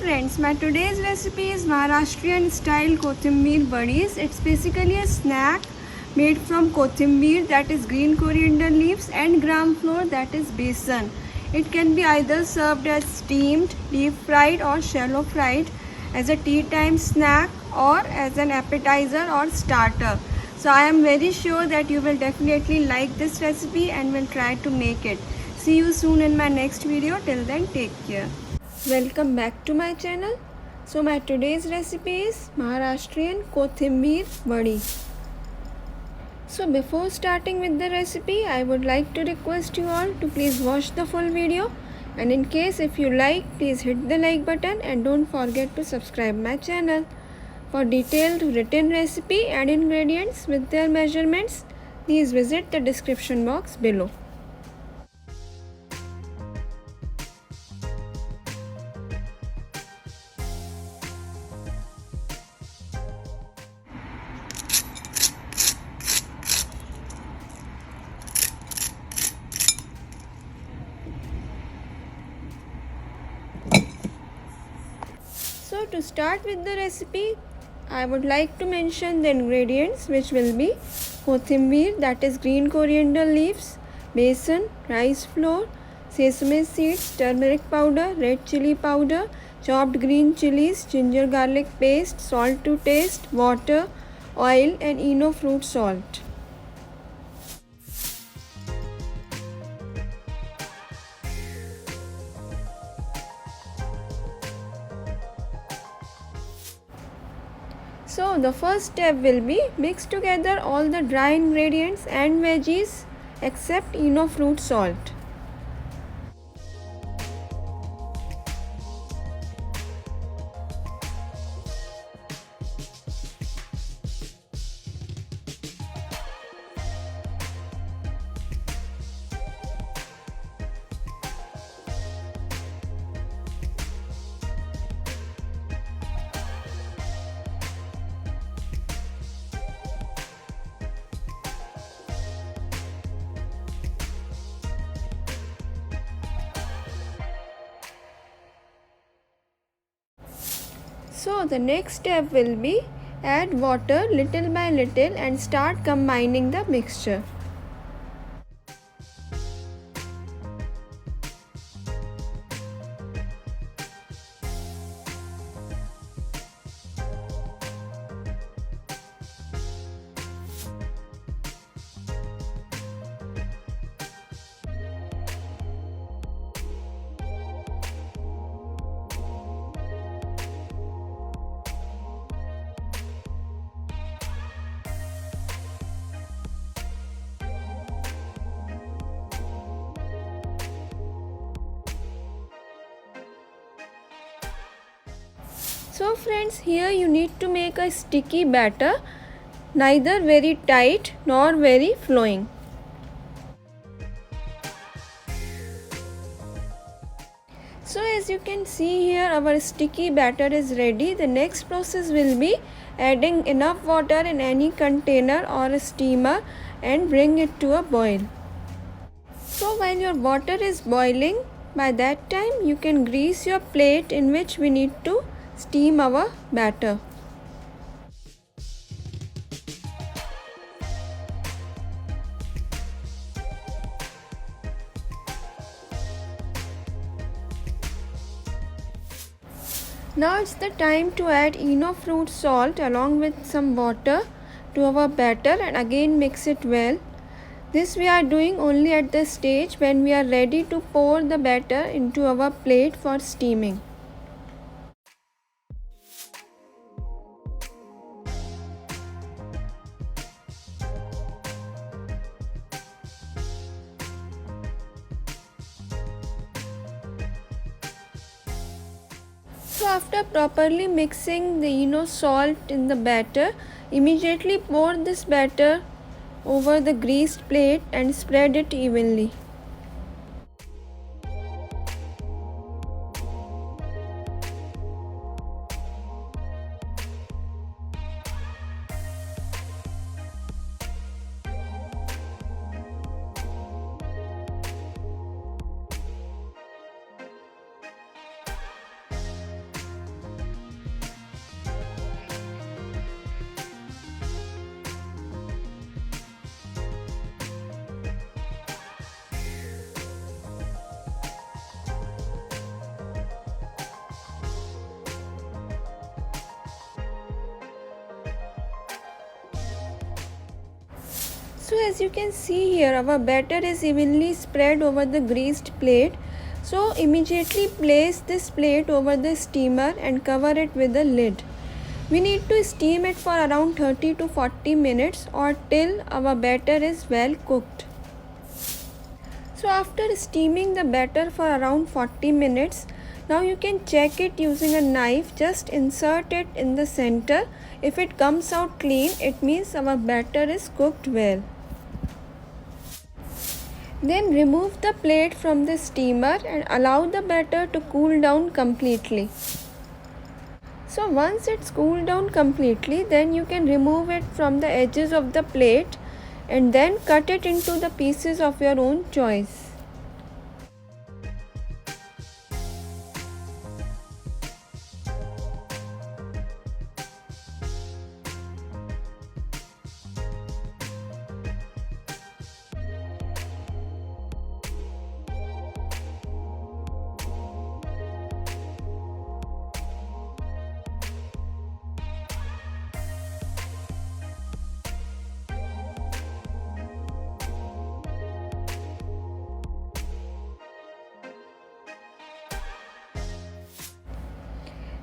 friends, my today's recipe is Maharashtrian style Kothimir buddies. It's basically a snack made from Kothimir, that is green coriander leaves, and gram flour, that is besan. It can be either served as steamed, deep fried or shallow fried, as a tea time snack or as an appetizer or starter. So I am very sure that you will definitely like this recipe and will try to make it. See you soon in my next video. Till then, take care. Welcome back to my channel. So my today's recipe is Maharashtrian Kothimir Vadi. So before starting with the recipe, I would like to request you all to please watch the full video, and in case if you like, please hit the like button and don't forget to subscribe my channel. For detailed written recipe and ingredients with their measurements, please visit the description box below. So to start with the recipe, I would like to mention the ingredients, which will be kothimir, that is green coriander leaves, besan, rice flour, sesame seeds, turmeric powder, red chili powder, chopped green chilies, ginger garlic paste, salt to taste, water, oil and Eno fruit salt. So the first step will be mix together all the dry ingredients and veggies except Eno fruit salt. So the next step will be add water little by little and start combining the mixture. So friends, here you need to make a sticky batter, neither very tight nor very flowing. So as you can see here, our sticky batter is ready. The next process will be adding enough water in any container or a steamer and bring it to a boil. So while your water is boiling, by that time you can grease your plate in which we need to steam our batter. Now it's the time to add Eno fruit salt along with some water to our batter and again mix it well. This we are doing only at the stage when we are ready to pour the batter into our plate for steaming. So after properly mixing the Eno salt in the batter, immediately pour this batter over the greased plate and spread it evenly. So as you can see here, our batter is evenly spread over the greased plate. So immediately place this plate over the steamer and cover it with a lid. We need to steam it for around 30 to 40 minutes or till our batter is well cooked. So after steaming the batter for around 40 minutes, now you can check it using a knife. Just insert it in the center. If it comes out clean, it means our batter is cooked well. Then remove the plate from the steamer and allow the batter to cool down completely. So once it's cooled down completely, then you can remove it from the edges of the plate and then cut it into the pieces of your own choice.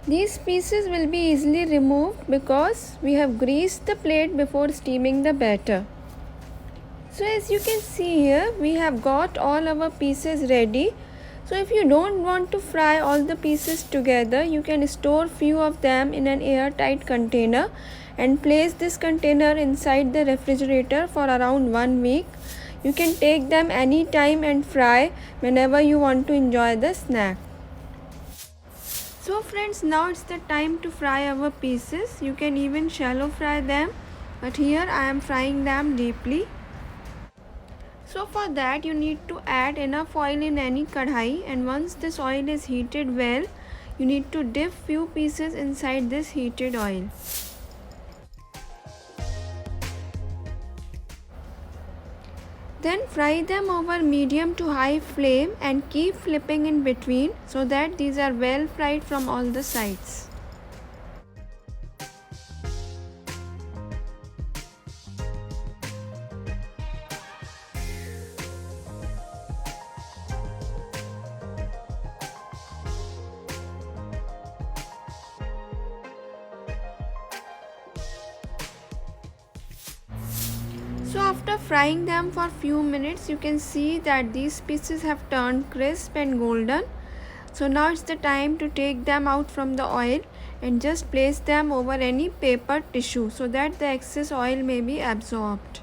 These pieces will be easily removed because we have greased the plate before steaming the batter. So as you can see here, we have got all our pieces ready. So if you don't want to fry all the pieces together, you can store few of them in an airtight container and place this container inside the refrigerator for around 1 week. You can take them anytime and fry whenever you want to enjoy the snack. So friends, now it's the time to fry our pieces. You can even shallow fry them, but here I am frying them deeply. So for that you need to add enough oil in any kadhai, and once this oil is heated well, you need to dip few pieces inside this heated oil. Then fry them over medium to high flame and keep flipping in between so that these are well fried from all the sides. So after frying them for few minutes, you can see that these pieces have turned crisp and golden. So now it's the time to take them out from the oil and just place them over any paper tissue so that the excess oil may be absorbed.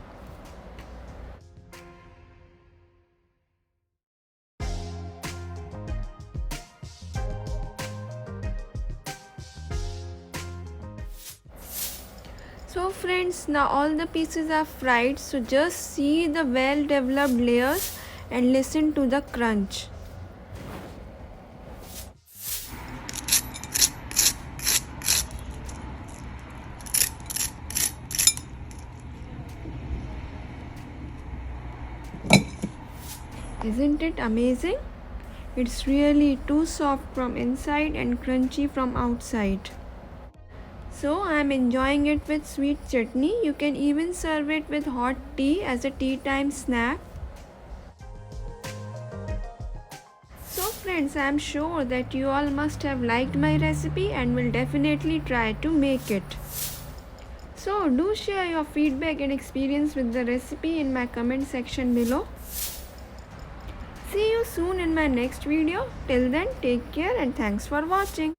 So friends, now all the pieces are fried, so just see the well developed layers and listen to the crunch. Isn't it amazing? It's really too soft from inside and crunchy from outside. So I am enjoying it with sweet chutney. You can even serve it with hot tea as a tea time snack. So friends, I am sure that you all must have liked my recipe and will definitely try to make it. So do share your feedback and experience with the recipe in my comment section below. See you soon in my next video. Till then, take care and thanks for watching.